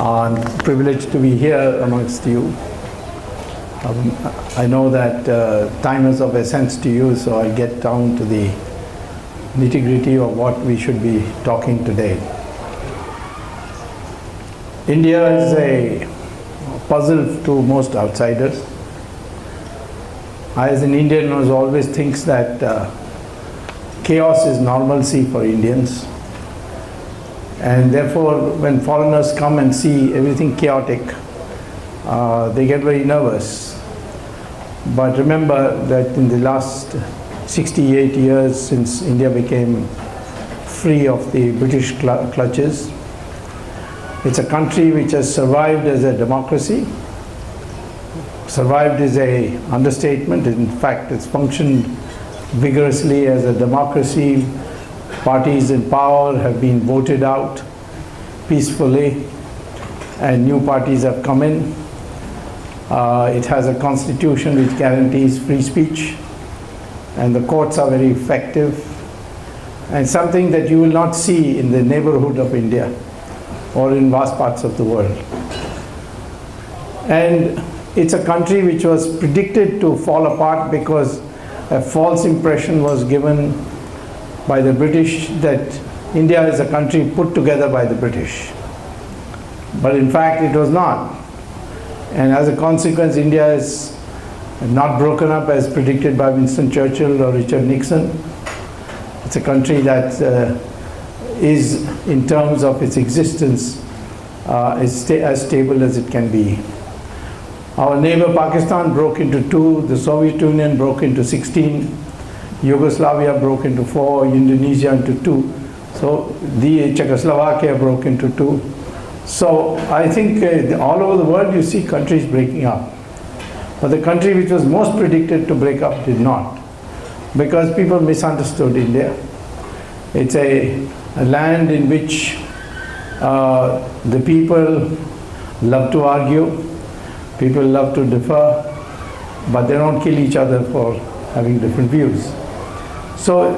I'm privileged to be here amongst you. I know that time is of essence to you, so I'll get down to the nitty-gritty of what we should be talking today. India is a puzzle to most outsiders. I, as an Indian, always thinks that chaos is normalcy for Indians. And therefore, when foreigners come and see everything chaotic, they get very nervous. But remember that in the last 68 years since India became free of the British clutches, it's a country which has survived as a democracy. Survived is an understatement. In fact, it's functioned vigorously as a democracy. Parties in power have been voted out peacefully, and new parties have come in. It has a constitution which guarantees free speech, and the courts are very effective, and something that you will not see in the neighborhood of India or in vast parts of the world. And it's a country which was predicted to fall apart because a false impression was given by the British that India is a country put together by the British. But in fact, it was not. And as a consequence, India is not broken up as predicted by Winston Churchill or Richard Nixon. It's a country that is, in terms of its existence, as stable as it can be. Our neighbor Pakistan broke into two, the Soviet Union broke into 16, Yugoslavia broke into 4, Indonesia into 2, so the Czechoslovakia broke into 2. So I think all over the world you see countries breaking up. But the country which was most predicted to break up did not, because people misunderstood India. It's a land in which the people love to argue, people love to differ, but they don't kill each other for having different views. So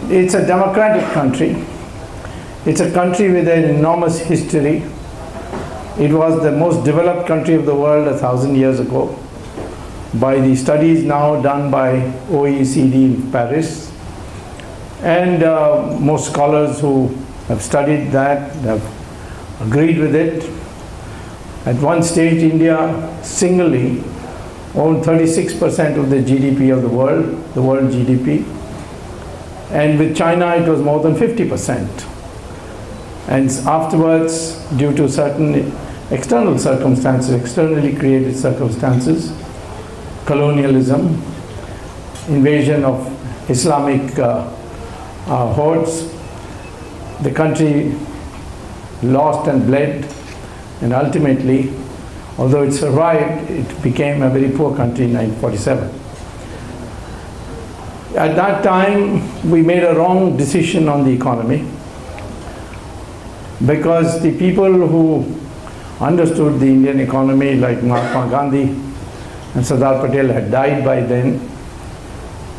it's a democratic country. It's a country with an enormous history. It was the most developed country of the world 1,000 years ago by the studies now done by OECD in Paris. And most scholars who have studied that have agreed with it. At one stage, India singly owned 36% of the GDP of the world GDP. And with China, it was more than 50%. And afterwards, due to certain external circumstances, externally created circumstances, colonialism, invasion of Islamic hordes, the country lost and bled, and ultimately, although it survived, it became a very poor country in 1947. At that time, we made a wrong decision on the economy, because the people who understood the Indian economy, like Mahatma Gandhi and Sardar Patel, had died by then,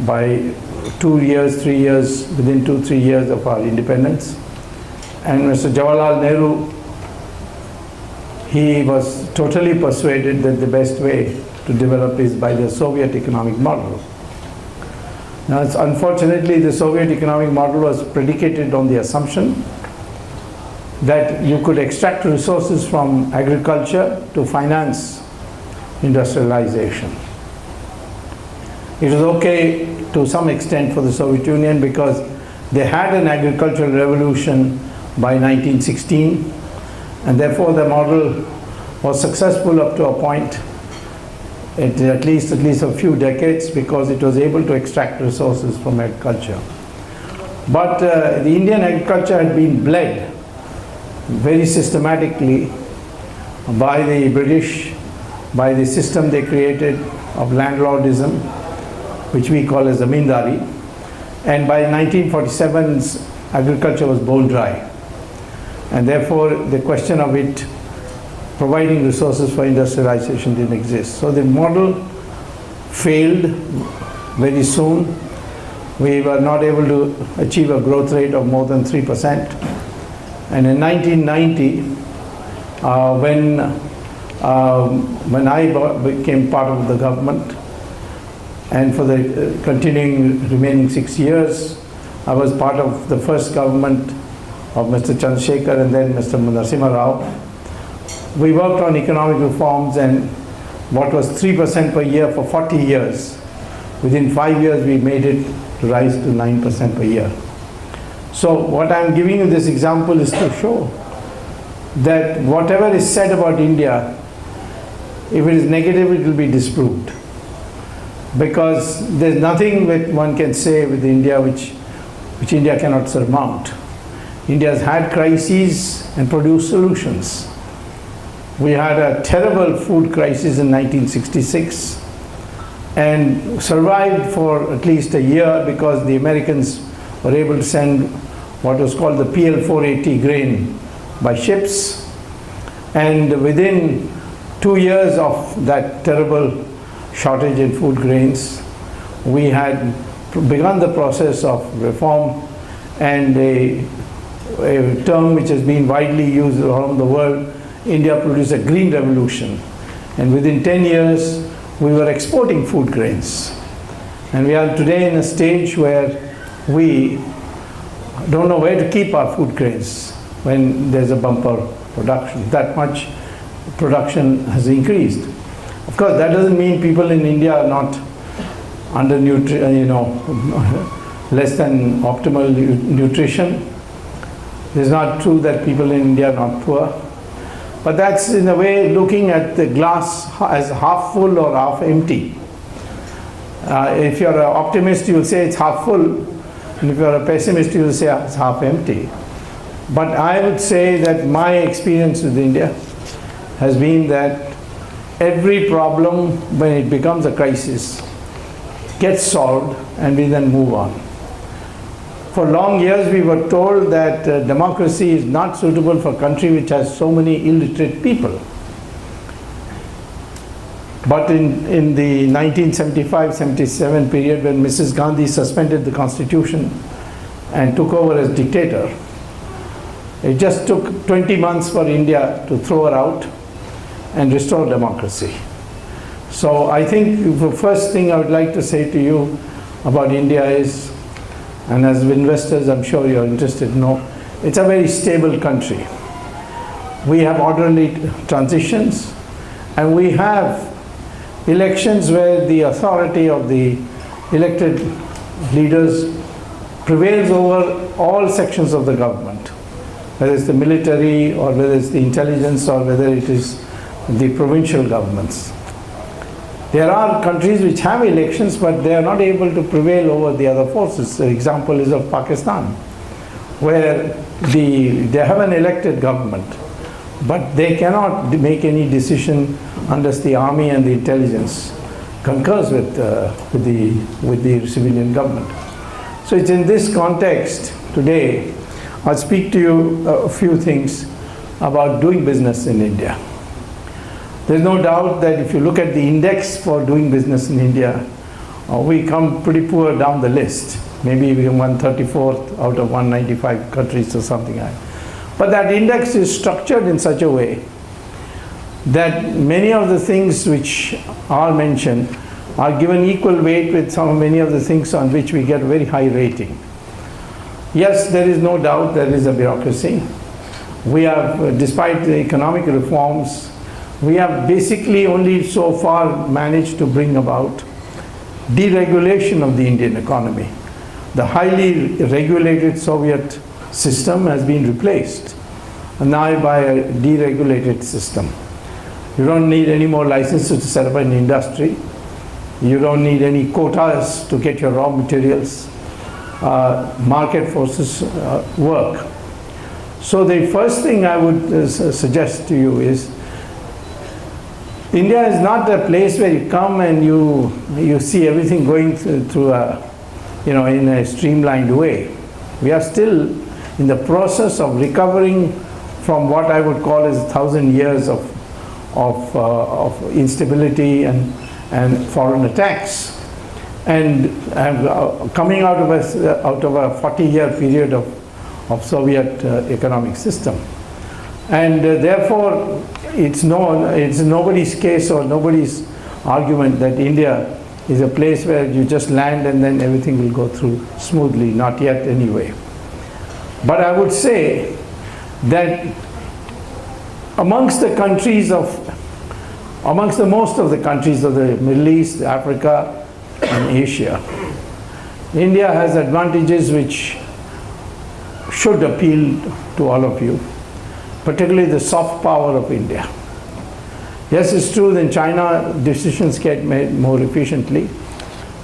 by 2 years, 3 years, within 2-3 years of our independence. And Mr. Jawaharlal Nehru, he was totally persuaded that the best way to develop is by the Soviet economic model. Now, unfortunately, the Soviet economic model was predicated on the assumption that you could extract resources from agriculture to finance industrialization. It was okay to some extent for the Soviet Union because they had an agricultural revolution by 1916, and therefore the model was successful up to a point, at least a few decades, because it was able to extract resources from agriculture. But the Indian agriculture had been bled very systematically by the British, by the system they created of landlordism, which we call as zamindari. And by 1947, agriculture was bone dry. And therefore, the question of it providing resources for industrialization didn't exist. So the model failed very soon. We were not able to achieve a growth rate of more than 3%. And in 1990, When I became part of the government, and for the continuing remaining 6 years, I was part of the first government of Mr. Chandrasekhar and then Mr. Narasimha Rao. We worked on economic reforms, and what was 3% per year for 40 years, within 5 years we made it to rise to 9% per year. So what I'm giving you this example is to show that whatever is said about India, if it is negative, it will be disproved. Because there's nothing that one can say with India which India cannot surmount. India has had crises and produced solutions. We had a terrible food crisis in 1966 and survived for at least a year because the Americans were able to send what was called the PL-480 grain by ships. And within 2 years of that terrible shortage in food grains, we had begun the process of reform, and a term which has been widely used around the world, India produced a green revolution. And within 10 years, we were exporting food grains. And we are today in a stage where we don't know where to keep our food grains when there's a bumper production. That much production has increased. Of course, that doesn't mean people in India are not under less than optimal nutrition. It's not true that people in India are not poor. But that's in a way looking at the glass as half full or half empty. If you're an optimist, you'll say it's half full. And if you're a pessimist, you'll say it's half empty. But I would say that my experience with India has been that every problem, when it becomes a crisis, gets solved and we then move on. For long years we were told that democracy is not suitable for a country which has so many illiterate people. But in the 1975-77 period, when Mrs. Gandhi suspended the constitution and took over as dictator, it just took 20 months for India to throw her out and restore democracy. So I think the first thing I would like to say to you about India is, and as investors I'm sure you're interested to know, it's a very stable country. We have orderly transitions, and we have elections where the authority of the elected leaders prevails over all sections of the government, whether it's the military or whether it's the intelligence or whether it is the provincial governments. There are countries which have elections, but they are not able to prevail over the other forces. The example is of Pakistan, where they have an elected government, but they cannot make any decision unless the army and the intelligence concurs with the civilian government. So it's in this context today I'll speak to you a few things about doing business in India. There's no doubt that if you look at the index for doing business in India, we come pretty poor down the list. Maybe we come 134th out of 195 countries or something like that. But that index is structured in such a way that many of the things which are mentioned are given equal weight with many of the things on which we get a very high rating. Yes, there is no doubt there is a bureaucracy. We have, despite the economic reforms, we have basically only so far managed to bring about deregulation of the Indian economy. The highly regulated Soviet system has been replaced now by a deregulated system. You don't need any more licenses to set up an industry. You don't need any quotas to get your raw materials. Market forces work. So the first thing I would suggest to you is, India is not a place where you come and you see everything going through in a streamlined way. We are still in the process of recovering from what I would call as 1,000 years of instability and foreign attacks, and coming out of a 40-year period of Soviet economic system. And therefore, it's nobody's case or nobody's argument that India is a place where you just land and then everything will go through smoothly, not yet anyway. But I would say that amongst the most of the countries of the Middle East, Africa, and Asia, India has advantages which should appeal to all of you, particularly the soft power of India. Yes, it's true that in China decisions get made more efficiently,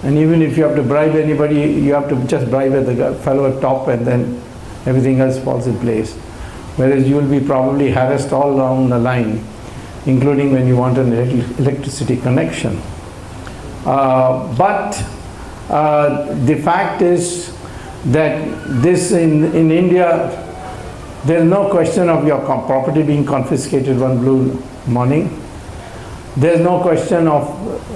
and even if you have to bribe anybody, you have to just bribe the fellow at top and then everything else falls in place. Whereas you will be probably harassed all along the line, including when you want an electricity connection. But the fact is that this in India, there is no question of your property being confiscated one blue morning. There is no question of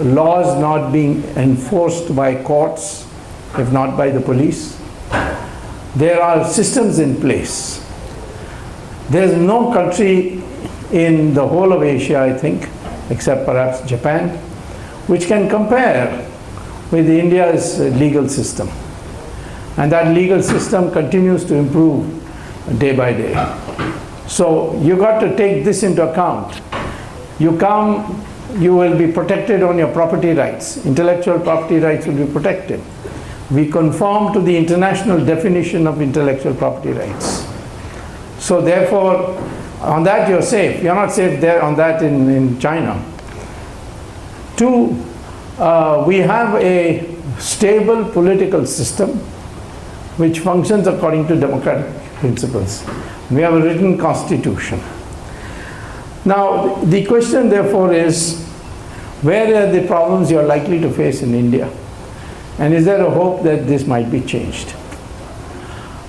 laws not being enforced by courts, if not by the police. There are systems in place. There is no country in the whole of Asia, I think, except perhaps Japan, which can compare with India's legal system. And that legal system continues to improve day by day. So you got to take this into account. You come, you will be protected on your property rights. Intellectual property rights will be protected. We conform to the international definition of intellectual property rights. So therefore, on that you're safe. You're not safe there on that in China. Two, we have a stable political system which functions according to democratic principles. We have a written constitution. Now, the question therefore is, where are the problems you're likely to face in India? And is there a hope that this might be changed?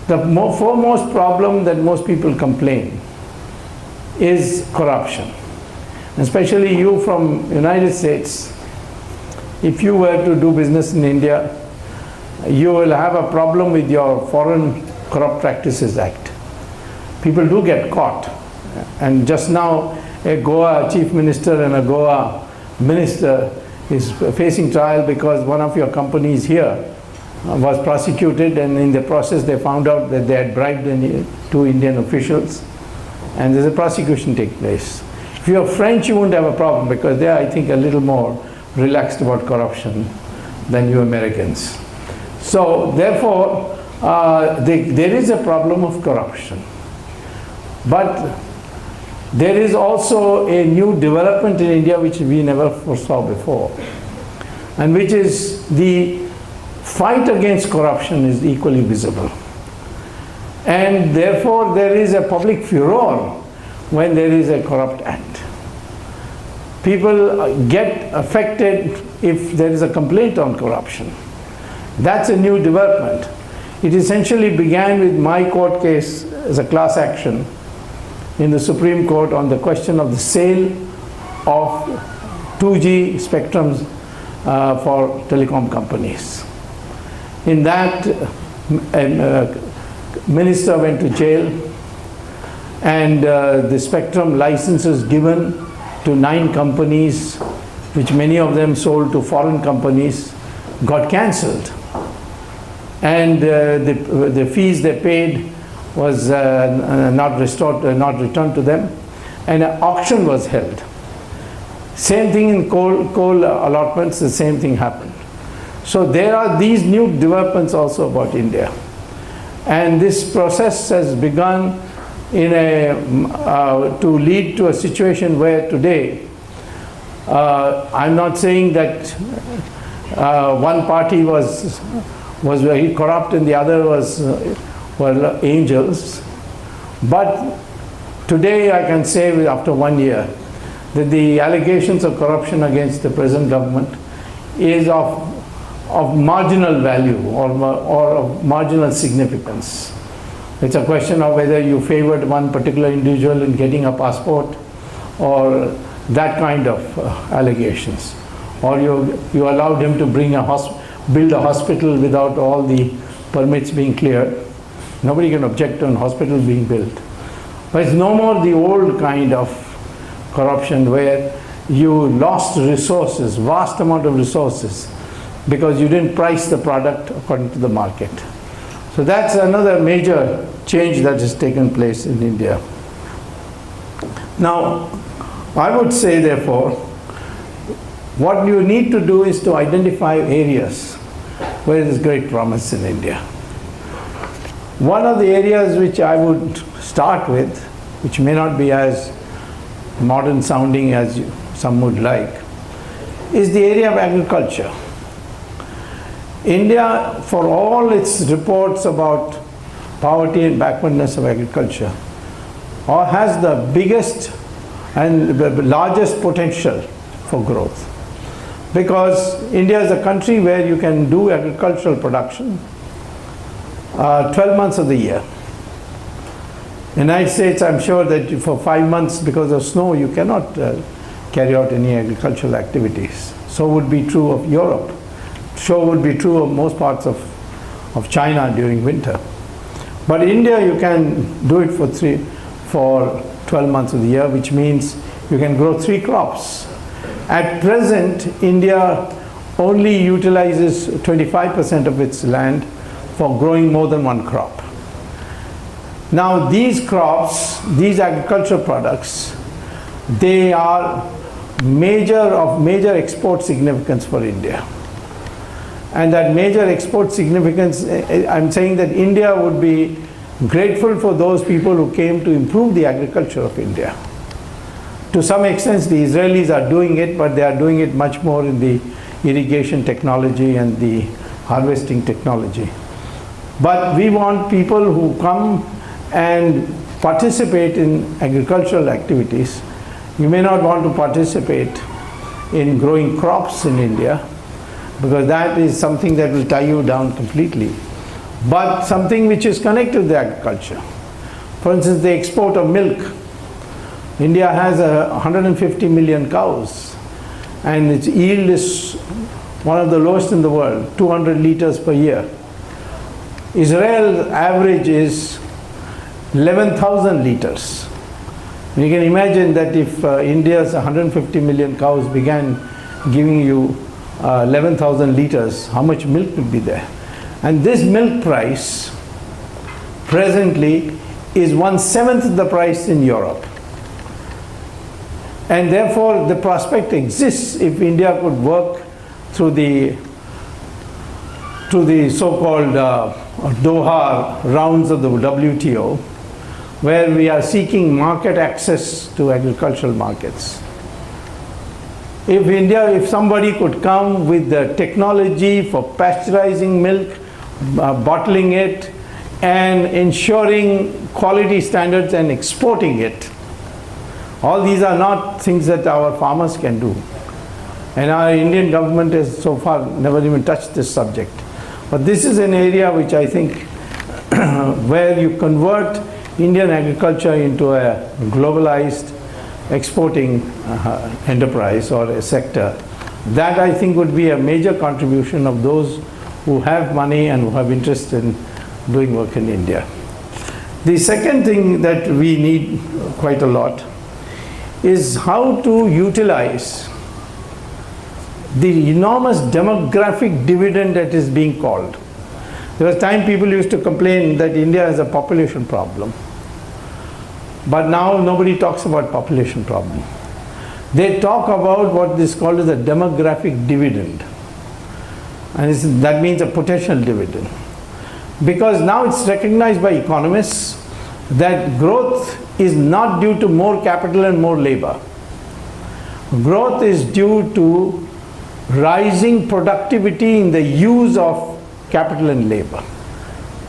The foremost problem that most people complain is corruption. Especially you from United States, if you were to do business in India, you will have a problem with your Foreign Corrupt Practices Act. People do get caught. And just now, a Goa chief minister and a Goa minister is facing trial because one of your companies here was prosecuted, and in the process they found out that they had bribed two Indian officials, and there's a prosecution take place. If you're French, you won't have a problem because they are, I think, a little more relaxed about corruption than you Americans. So therefore, there is a problem of corruption. But there is also a new development in India which we never foresaw before, and which is the fight against corruption is equally visible. And therefore there is a public furor when there is a corrupt act. People get affected if there is a complaint on corruption. That's a new development. It essentially began with my court case as a class action in the Supreme Court on the question of the sale of 2G spectrums for telecom companies. In that, a minister went to jail, and the spectrum licenses given to 9 companies, which many of them sold to foreign companies, got cancelled. And the fees they paid was not returned to them, and an auction was held. Same thing in coal allotments, the same thing happened. So there are these new developments also about India, and this process has begun to lead to a situation where today, I'm not saying that one party was very corrupt and the other were angels, but today I can say after 1 year that the allegations of corruption against the present government is of marginal value or of marginal significance. It's a question of whether you favored one particular individual in getting a passport or that kind of allegations, or you allowed him to build a hospital without all the permits being cleared. Nobody can object to a hospital being built. But it's no more the old kind of corruption where you lost resources, vast amount of resources, because you didn't price the product according to the market. So that's another major change that has taken place in India. Now, I would say, therefore, what you need to do is to identify areas where there is great promise in India. One of the areas which I would start with, which may not be as modern sounding as some would like, is the area of agriculture. India, for all its reports about poverty and backwardness of agriculture, has the biggest and the largest potential for growth. Because India is a country where you can do agricultural production 12 months of the year. In the United States, I'm sure that for 5 months, because of snow, you cannot carry out any agricultural activities. So would be true of Europe. So would be true of most parts of China during winter. But India, you can do it for 12 months of the year, which means you can grow 3 crops. At present, India only utilizes 25% of its land for growing more than 1 crop. Now these crops, these agricultural products, they are of major export significance for India. And that major export significance, I'm saying that India would be grateful for those people who came to improve the agriculture of India. To some extent, the Israelis are doing it, but they are doing it much more in the irrigation technology and the harvesting technology. But we want people who come and participate in agricultural activities. You may not want to participate in growing crops in India, because that is something that will tie you down completely. But something which is connected to agriculture. For instance, the export of milk. India has 150 million cows, and its yield is one of the lowest in the world, 200 liters per year. Israel's average is 11,000 liters. And you can imagine that if India's 150 million cows began giving you 11,000 liters, how much milk would be there? And this milk price presently is 1/7 the price in Europe. And therefore the prospect exists, if India could work through the so-called Doha rounds of the WTO, where we are seeking market access to agricultural markets. If somebody could come with the technology for pasteurizing milk, bottling it, and ensuring quality standards and exporting it, all these are not things that our farmers can do. And our Indian government has so far never even touched this subject. But this is an area which I think where you convert Indian agriculture into a globalized exporting enterprise or a sector, that I think would be a major contribution of those who have money and who have interest in doing work in India. The second thing that we need quite a lot is how to utilize the enormous demographic dividend that is being called. There was a time people used to complain that India has a population problem. But now nobody talks about population problem. They talk about what is called as a demographic dividend. And that means a potential dividend. Because now it's recognized by economists that growth is not due to more capital and more labor. Growth is due to rising productivity in the use of capital and labor,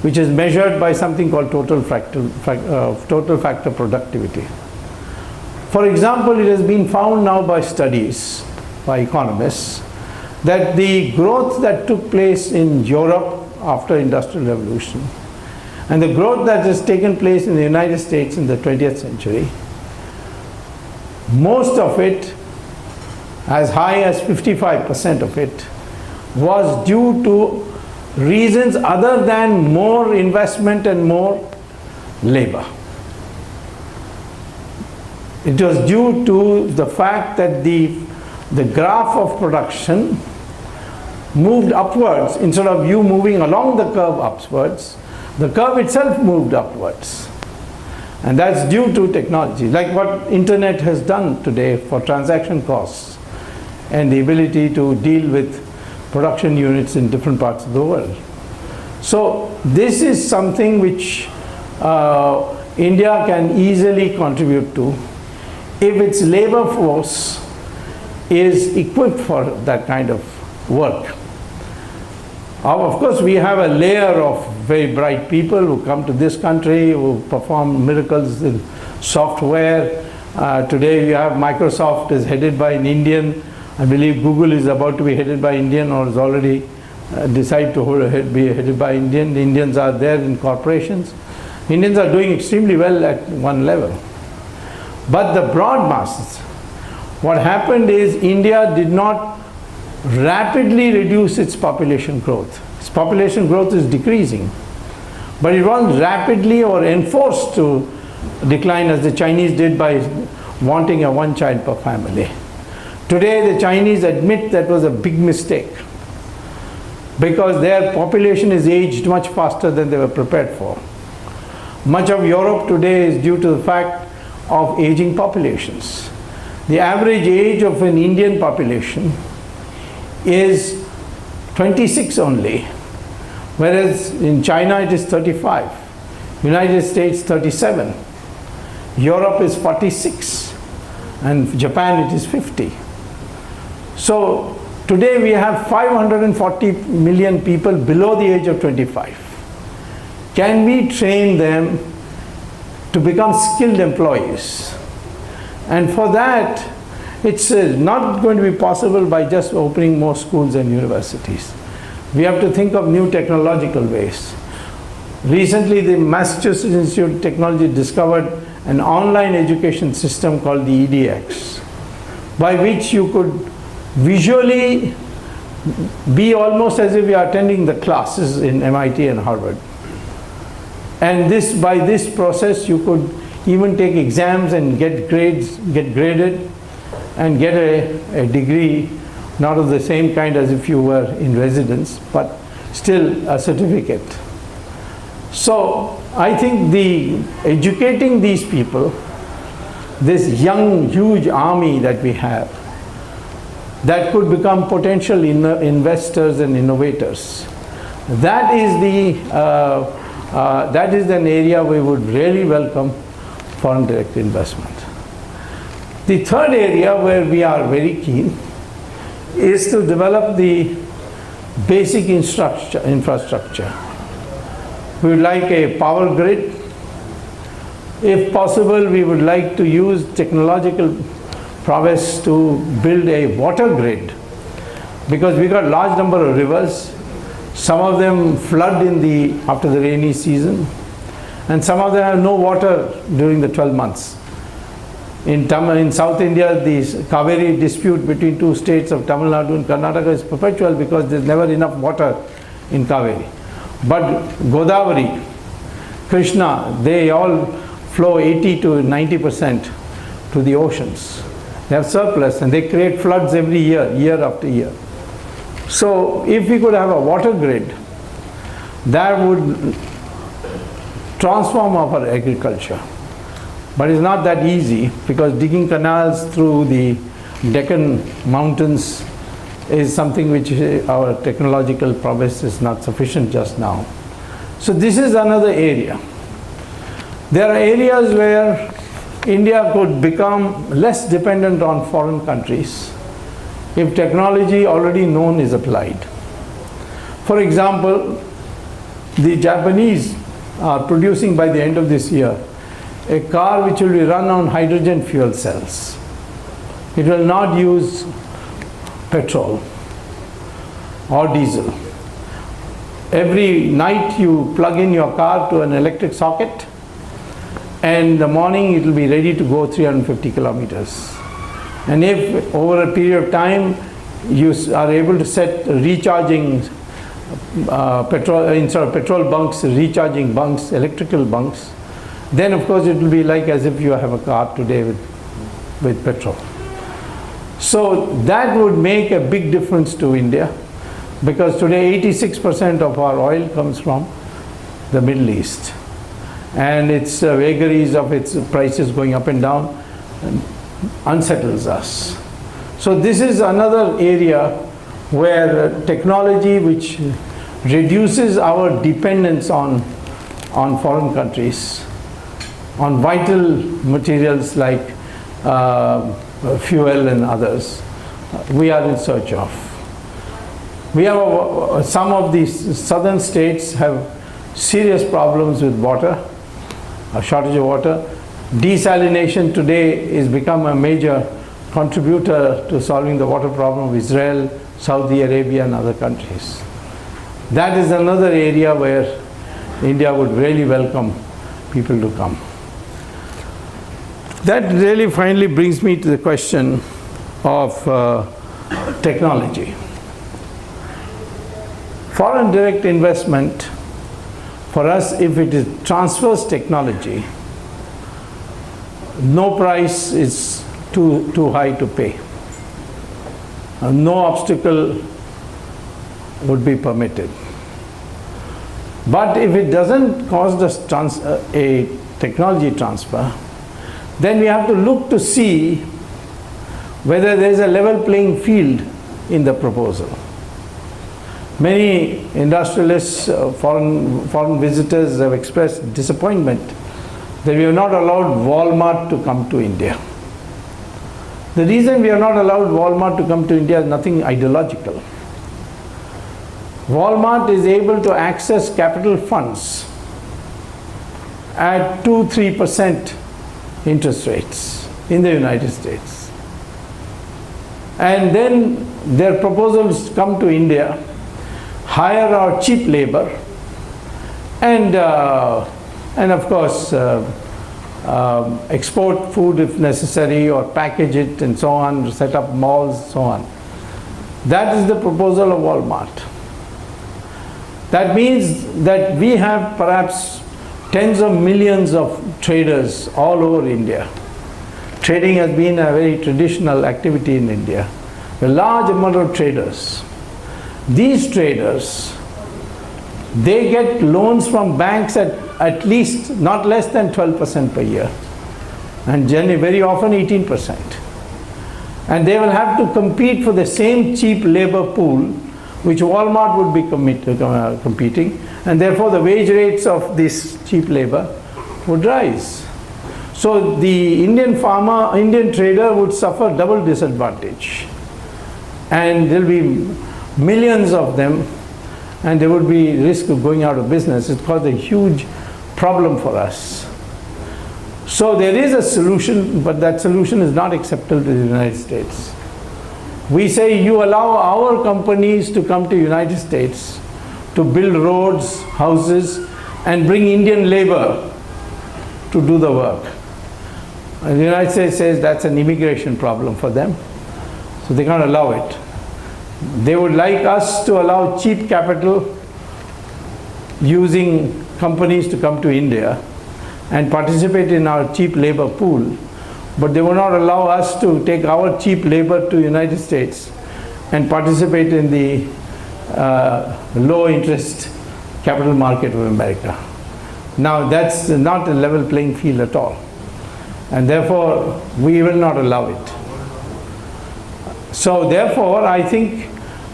which is measured by something called total factor productivity. For example, it has been found now by studies, by economists, that the growth that took place in Europe after Industrial Revolution and the growth that has taken place in the United States in the 20th century, most of it, as high as 55% of it, was due to reasons other than more investment and more labor. It was due to the fact that the graph of production moved upwards. Instead of you moving along the curve upwards, the curve itself moved upwards. And that's due to technology, like what internet has done today for transaction costs and the ability to deal with production units in different parts of the world. So this is something which India can easily contribute to if its labor force is equipped for that kind of work. Of course, we have a layer of very bright people who come to this country, who perform miracles in software. Today we have Microsoft is headed by an Indian. I believe Google is about to be headed by Indian, or is already decided to be headed by Indian. The Indians are there in corporations. Indians are doing extremely well at one level. But the broad masses, what happened is India did not rapidly reduce its population growth. Its population growth is decreasing, but it wasn't rapidly or enforced to decline as the Chinese did by wanting a one child per family. Today the Chinese admit that was a big mistake because their population is aged much faster than they were prepared for. Much of Europe today is due to the fact of aging populations. The average age of an Indian population is 26 only, whereas in China it is 35, United States 37, Europe is 46, and Japan it is 50. So today we have 540 million people below the age of 25. Can we train them to become skilled employees? And for that, it's not going to be possible by just opening more schools and universities. We have to think of new technological ways. Recently, the Massachusetts Institute of Technology discovered an online education system called the EDX, by which you could visually be almost as if you are attending the classes in MIT and Harvard. And by this process, you could even take exams and get graded, and get a degree, not of the same kind as if you were in residence, but still a certificate. So I think educating these people, this young, huge army that we have, that could become potential investors and innovators, that is an area we would really welcome foreign direct investment. The third area where we are very keen is to develop the basic infrastructure. We would like a power grid. If possible, we would like to use technological prowess to build a water grid, because we got a large number of rivers. Some of them flood after the rainy season, and some of them have no water during the 12 months. In South India, the Kaveri dispute between two states of Tamil Nadu and Karnataka is perpetual because there's never enough water in Kaveri. But Godavari, Krishna, they all flow 80 to 90% to the oceans. They have surplus and they create floods every year, year after year. So if we could have a water grid, that would transform our agriculture. But it's not that easy, because digging canals through the Deccan mountains is something which our technological prowess is not sufficient just now. So this is another area. There are areas where India could become less dependent on foreign countries if technology already known is applied. For example, the Japanese are producing by the end of this year a car which will be run on hydrogen fuel cells. It will not use petrol or diesel. Every night you plug in your car to an electric socket, and in the morning it will be ready to go 350 kilometers. And if over a period of time you are able to set recharging instead of petrol bunks, recharging bunks, electrical bunks, then of course it will be like as if you have a car today with with petrol. So that would make a big difference to India, because today 86% of our oil comes from the Middle East, and its vagaries of its prices going up and down unsettles us. So this is another area where technology which reduces our dependence on foreign countries, on vital materials like fuel and others, we are in search of. We have some of these southern states have serious problems with water, a shortage of water. Desalination today is become a major contributor to solving the water problem of Israel, Saudi Arabia and other countries. That is another area where India would really welcome people to come. That really finally brings me to the question of technology. Foreign direct investment, for us, if it transfers technology, no price is too high to pay. No obstacle would be permitted. But if it doesn't cause a technology transfer, then we have to look to see whether there is a level playing field in the proposal. Many industrialists, foreign visitors have expressed disappointment that we have not allowed Walmart to come to India. The reason we have not allowed Walmart to come to India is nothing ideological. Walmart is able to access capital funds at 2-3% interest rates in the United States. And then their proposals come to India, hire our cheap labor, and of course export food if necessary, or package it and so on, set up malls, so on. That is the proposal of Walmart. That means that we have perhaps tens of millions of traders all over India. Trading has been a very traditional activity in India. A large amount of traders. These traders, they get loans from banks at least not less than 12% per year, and generally very often 18%. And they will have to compete for the same cheap labor pool which Walmart would be competing, and therefore the wage rates of this cheap labor would rise. So the Indian farmer, Indian trader would suffer double disadvantage, and there will be millions of them, and there would be risk of going out of business. It caused a huge problem for us. So there is a solution, but that solution is not acceptable to the United States. We say you allow our companies to come to the United States to build roads, houses, and bring Indian labor to do the work. And the United States says that's an immigration problem for them, so they can't allow it. They would like us to allow cheap capital using companies to come to India and participate in our cheap labor pool, but they will not allow us to take our cheap labor to the United States and participate in the low interest capital market of America. Now that's not a level playing field at all, and therefore we will not allow it. So therefore I think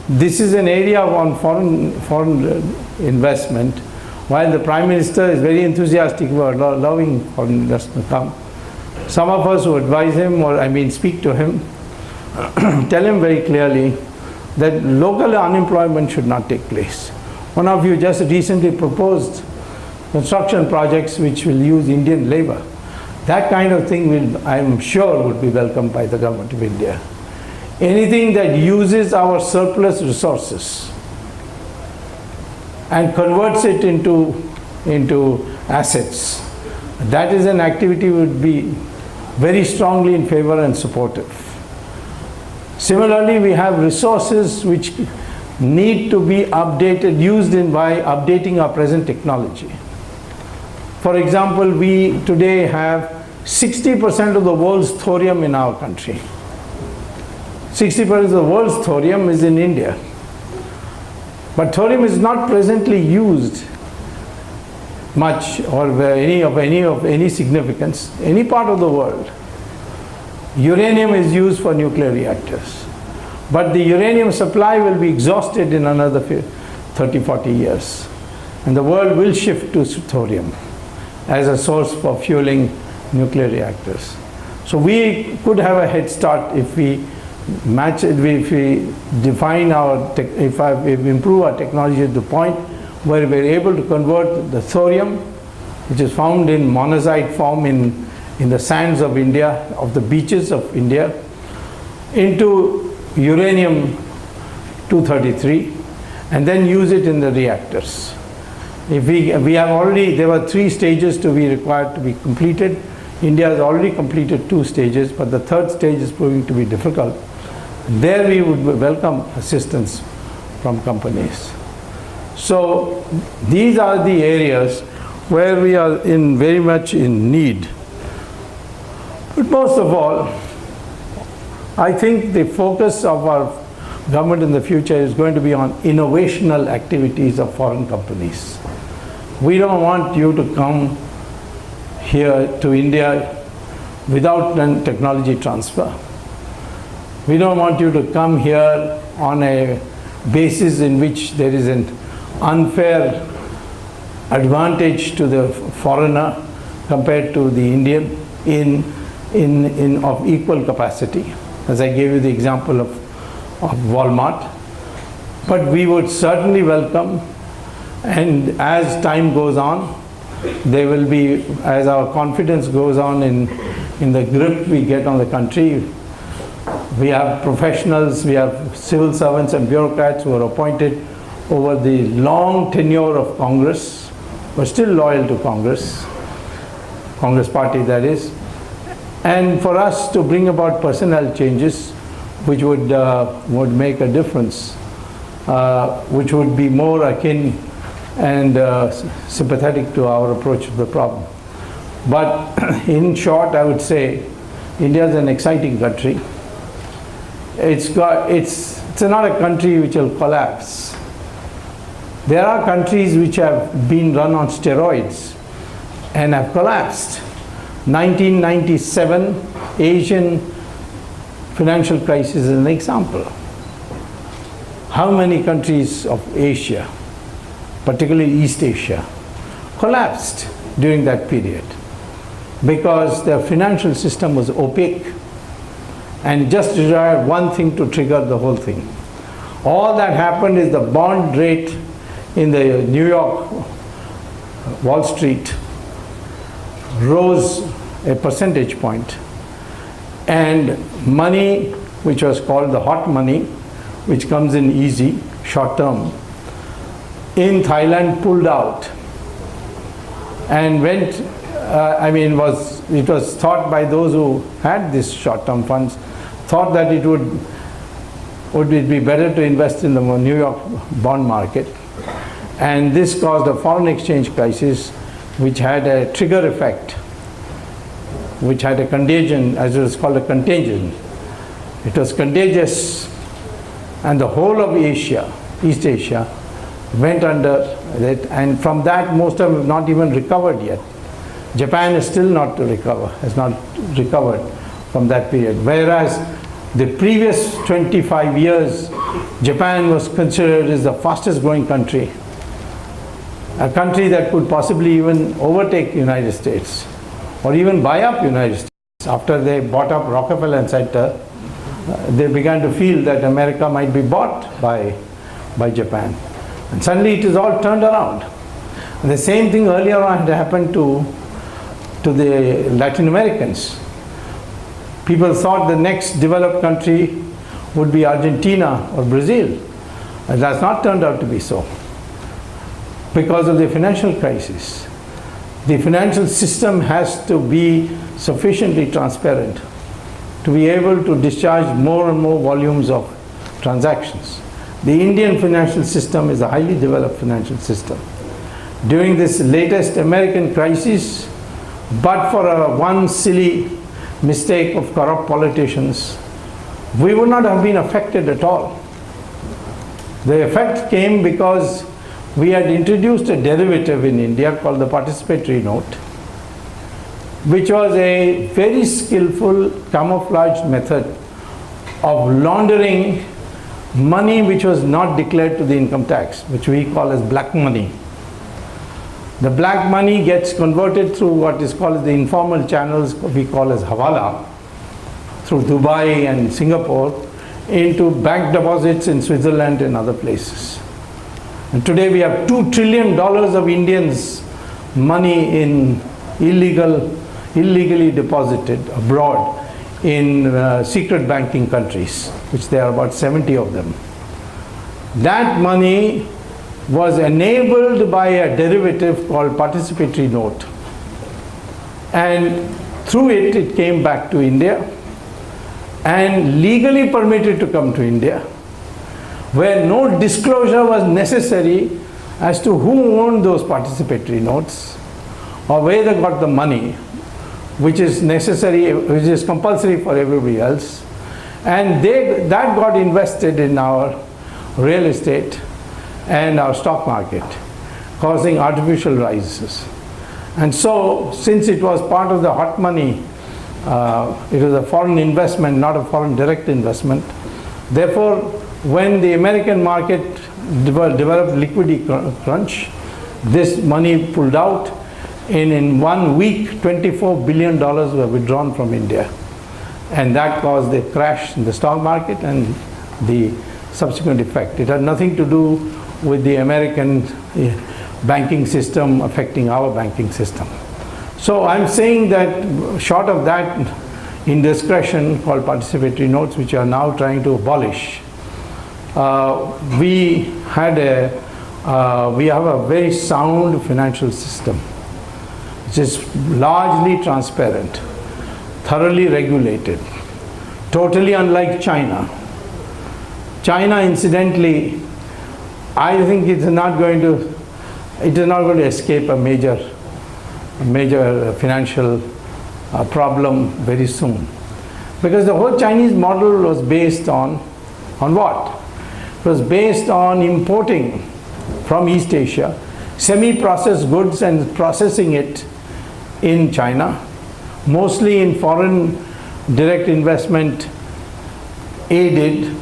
this is an area on foreign investment. While the Prime Minister is very enthusiastic about allowing foreign investment to come, some of us who advise him, or speak to him, tell him very clearly that local unemployment should not take place. One of you just recently proposed construction projects which will use Indian labor. That kind of thing will, I am sure, would be welcomed by the government of India. Anything that uses our surplus resources and converts it into assets, that is an activity would be very strongly in favor and supportive. Similarly, we have resources which need to be updated, used in by updating our present technology. For example, we today have 60% of the world's thorium in our country. 60% of the world's thorium is in India. But thorium is not presently used much or any significance, any part of the world. Uranium is used for nuclear reactors. But the uranium supply will be exhausted in another 30, 40 years. And the world will shift to thorium as a source for fueling nuclear reactors. So we could have a head start if we match it, if we define if we improve our technology to the point where we're able to convert the thorium, which is found in monazite form in the sands of India, of the beaches of India, into uranium-233, and then use it in the reactors. If we have already, there were 3 stages to be required to be completed. India has already completed 2 stages, but the 3rd stage is proving to be difficult. There we would welcome assistance from companies. So these are the areas where we are very much in need. But most of all, I think the focus of our government in the future is going to be on innovational activities of foreign companies. We don't want you to come here to India without technology transfer. We don't want you to come here on a basis in which there is an unfair advantage to the foreigner compared to the Indian of equal capacity, as I gave you the example of Walmart. But we would certainly welcome, and as time goes on, there will be, as our confidence goes on in the grip we get on the country, we have professionals, we have civil servants and bureaucrats who are appointed over the long tenure of Congress, who are still loyal to Congress party that is, and for us to bring about personnel changes which would make a difference, which would be more akin and sympathetic to our approach to the problem. But in short, I would say India is an exciting country. It's not a country which will collapse. There are countries which have been run on steroids and have collapsed. 1997 Asian financial crisis is an example. How many countries of Asia, particularly East Asia, collapsed during that period because their financial system was opaque and just required one thing to trigger the whole thing. All that happened is the bond rate in the New York Wall Street rose a percentage point, and money, which was called the hot money, which comes in easy, short term, in Thailand pulled out and went, it was thought by those who had these short-term funds, thought that it would be better to invest in the New York bond market. And this caused a foreign exchange crisis which had a trigger effect, which had a contagion, as it was called, a contagion. It was contagious, and the whole of Asia, East Asia, went under it, and from that most of them have not even recovered yet. Japan is still not to recover, has not recovered from that period. Whereas the previous 25 years, Japan was considered as the fastest growing country, a country that could possibly even overtake United States or even buy up United States. After they bought up Rockefeller and Center, they began to feel that America might be bought by Japan. And suddenly it is all turned around. And the same thing earlier on had happened to the Latin Americans. People thought the next developed country would be Argentina or Brazil. It has not turned out to be so because of the financial crisis. The financial system has to be sufficiently transparent to be able to discharge more and more volumes of transactions. The Indian financial system is a highly developed financial system. During this latest American crisis, but for one silly mistake of corrupt politicians, we would not have been affected at all. The effect came because we had introduced a derivative in India called the participatory note, which was a very skillful camouflaged method of laundering money which was not declared to the income tax, which we call as black money. The black money gets converted through what is called the informal channels we call as hawala, through Dubai and Singapore, into bank deposits in Switzerland and other places. And today we have $2 trillion of Indians' money in illegally deposited abroad in secret banking countries, which there are about 70 of them. That money was enabled by a derivative called participatory note, and through it, it came back to India and legally permitted to come to India, where no disclosure was necessary as to who owned those participatory notes or where they got the money, which is necessary, which is compulsory for everybody else. And that got invested in our real estate and our stock market, causing artificial rises. And so, since it was part of the hot money, it was a foreign investment, not a foreign direct investment. Therefore, when the American market developed liquidity crunch, this money pulled out. In 1 week, $24 billion were withdrawn from India. And that caused a crash in the stock market and the subsequent effect. It had nothing to do with the American banking system affecting our banking system. So I'm saying that short of that indiscretion called participatory notes, which are now trying to abolish, we have a very sound financial system, which is largely transparent, thoroughly regulated, totally unlike China. China, incidentally, I think it is not going to escape a major financial problem very soon, because the whole Chinese model was based on what? It was based on importing from East Asia semi-processed goods and processing it in China, mostly in foreign direct investment aided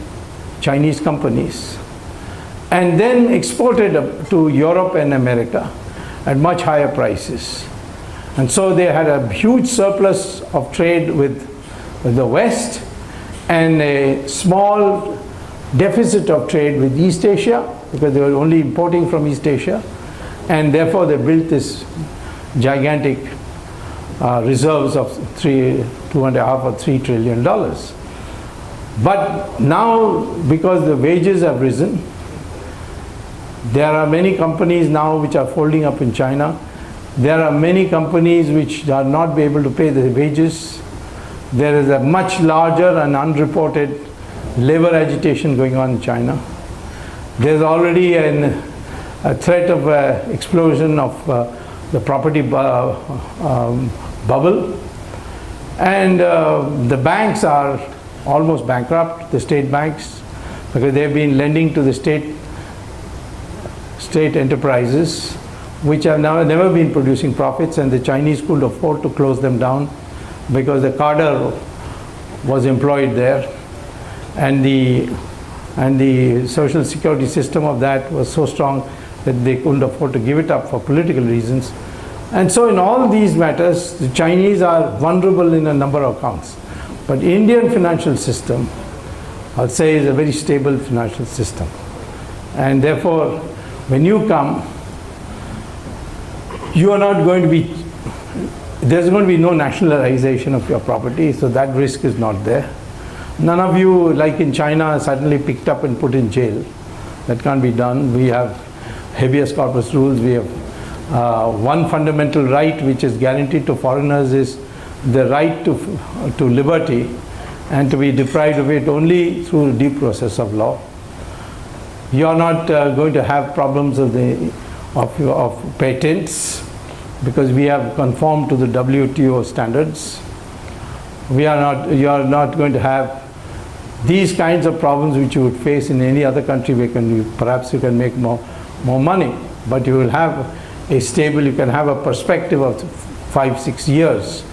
Chinese companies, and then exported to Europe and America at much higher prices. And so they had a huge surplus of trade with the West and a small deficit of trade with East Asia, because they were only importing from East Asia, and therefore they built this gigantic reserves of $2.5 or $3 trillion. But now, because the wages have risen, there are many companies now which are folding up in China. There are many companies which are not able to pay the wages. There is a much larger and unreported labor agitation going on in China. There's already a threat of explosion of the property bubble. And the banks are almost bankrupt, the state banks, because they've been lending to the state enterprises, which have never been producing profits, and the Chinese could afford to close them down because the cadre was employed there, and the social security system of that was so strong that they couldn't afford to give it up for political reasons. And so in all these matters, the Chinese are vulnerable in a number of accounts. But Indian financial system, I'll say, is a very stable financial system. And therefore, when you come, you are not going to be, there's going to be no nationalization of your property, so that risk is not there. None of you, like in China, are suddenly picked up and put in jail. That can't be done. We have habeas corpus rules. We have one fundamental right which is guaranteed to foreigners is the right to liberty, and to be deprived of it only through due process of law. You are not going to have problems of patents. because we have conformed to the WTO standards. You are not going to have these kinds of problems which you would face in any other country where perhaps you can make more money, but you will have a stable, you can have a perspective of 5-6 years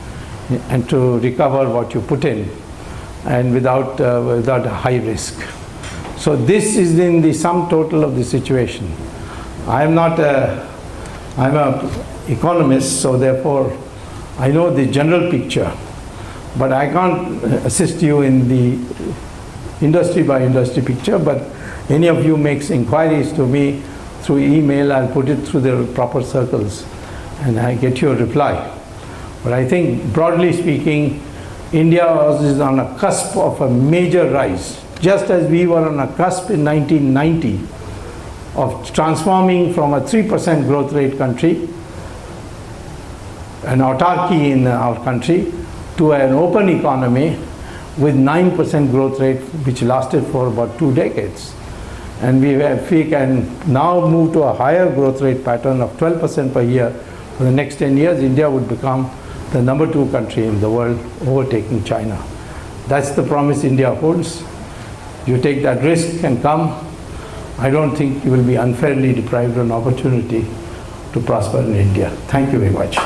and to recover what you put in, and without a high risk. So this is in the sum total of the situation. I'm an economist, so therefore I know the general picture, but I can't assist you in the industry by industry picture. But any of you makes inquiries to me through email, I'll put it through the proper circles and I get you a reply. But I think broadly speaking, India is on a cusp of a major rise, just as we were on a cusp in 1990 of transforming from a 3% growth rate country, an autarky in our country, to an open economy with 9% growth rate, which lasted for about 2 decades. And if we can now move to a higher growth rate pattern of 12% per year for the next 10 years, India would become the #2 country in the world, overtaking China. That's the promise India holds. You take that risk and come, I don't think you will be unfairly deprived of an opportunity to prosper in India. Thank you very much.